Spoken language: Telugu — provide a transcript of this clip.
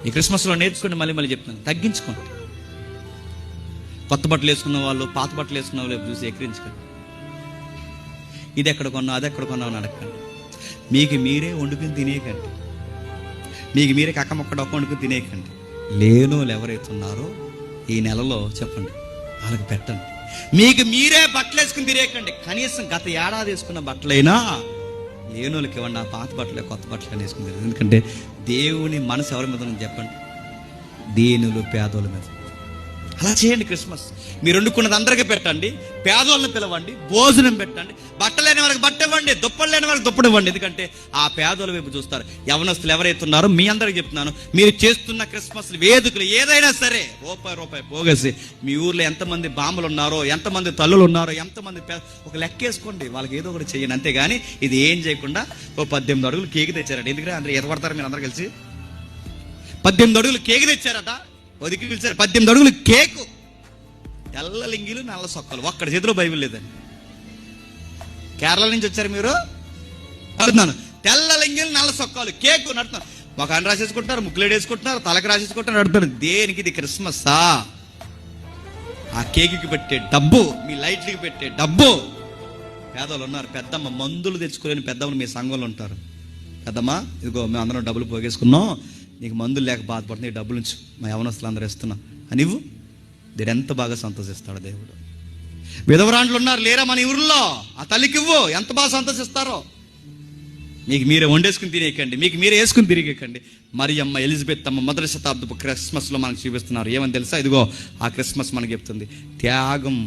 ఈ క్రిస్మస్లో నేర్చుకోండి, మళ్ళీ మళ్ళీ చెప్తున్నాను, తగ్గించుకోండి. కొత్త బట్టలు వేసుకున్న వాళ్ళు పాత బట్టలు వేసుకున్న వాళ్ళు చూసి ఎక్కిరించుకోండి. ఇది ఎక్కడ కొన్నావు, అది ఎక్కడ కొన్నావు అని అడగండి. మీకు మీరే వండుకుని తినేయకండి, మీకు మీరే కక్కమొక్క డొక్క వండుకుని తినేయకండి. లేను వాళ్ళు ఎవరైతే ఉన్నారో ఈ నెలలో చెప్పండి, వాళ్ళకి పెట్టండి. మీకు మీరే బట్టలు వేసుకుని తినేయకండి. కనీసం గత ఏడాది వేసుకున్న బట్టలైనా లేనోళ్ళకి ఇవ్వండి. ఆ పాత బట్టలే కొత్త బట్టలు వేసుకుని తిరగండి. ఎందుకంటే దేవుని మనసు ఎవరి మీద ఉందని చెప్పండి, దీనులు పేదోళ్ళ మీద. అలా చేయండి. క్రిస్మస్ మీరు వండుకున్నది అందరికీ పెట్టండి, పేదోళ్ళని పిలవండి, భోజనం పెట్టండి, బట్టలు లేని వారికి బట్ట ఇవ్వండి, దుప్పలు లేని వారికి దుప్పటి ఇవ్వండి. ఎందుకంటే ఆ పేదోళ్ళ వైపు చూస్తారు. యవనస్తులు ఎవరైతే ఉన్నారో మీ అందరికి చెప్తున్నాను, మీరు చేస్తున్న క్రిస్మస్ వేదికలు ఏదైనా సరే రూపాయి పోగేసి మీ ఊర్లో ఎంతమంది బామ్మలు ఉన్నారో, ఎంతమంది తల్లులు ఉన్నారో, ఎంతమంది ఒక లెక్క వేసుకోండి, వాళ్ళకి ఏదో ఒకటి చేయండి. అంతేగాని ఇది ఏం చేయకుండా 18 అడుగులు కేక్ తెచ్చారండి. ఎందుకంటే అందరూ ఎదపడతారు మీరు అందరు కలిసి. 18 అడుగులు కేక్ తెచ్చారట, ఒదికి పిలిచారు. 18 అడుగులు కేకు, తెల్ల లింగిలు నల్ల సొక్కలు, ఒక్కడి చేతిలో బైబిల్ లేదండి. కేరళ నుంచి వచ్చారు మీరు, అడుగుతున్నాను, తెల్ల లింగిలు నల్ల సొక్కలు కేకు నడుతున్నాను. మొఖాన్ని రాసేసుకుంటున్నారు, ముక్కులేడు వేసుకుంటున్నారు, తలకు రాసేసుకుంటున్నారు, నడుపుతారు. దేనికి? ఇది క్రిస్మస్సా? ఆ కేకుకి పెట్టే డబ్బు, మీ లైట్లకి పెట్టే డబ్బు. పేదలు ఉన్నారు, పెద్దమ్మ మందులు తెచ్చుకోలేని పెద్దమ్మలు మీ సంఘంలో ఉంటారు. పెద్దమ్మ ఇదిగో మేము అందరం డబ్బులు పోగేసుకున్నాం, నీకు మందులు లేక బాధపడుతుంది, ఈ డబ్బుల నుంచి మా యవనస్తులు అందరూ ఇస్తున్నా అని ఇవ్వు. దేవుడు ఎంత బాగా సంతోషిస్తాడు. దేవుడు విధవరాండ్లు ఉన్నారు లేరా మన ఊరిలో, ఆ తల్లికి ఇవ్వు, ఎంత బాగా సంతోషిస్తారో. మీకు మీరే వండేసుకుని తినేయకండి, మీకు మీరే వేసుకుని తిరిగేకండి. మరియమ్మ, ఎలిజబెత్ అమ్మ మొదటి శతాబ్దపు క్రిస్మస్లో మనకు చూపిస్తున్నారు. ఏమని తెలుసా? ఇదిగో ఆ క్రిస్మస్ మనకు చెప్తుంది, త్యాగం.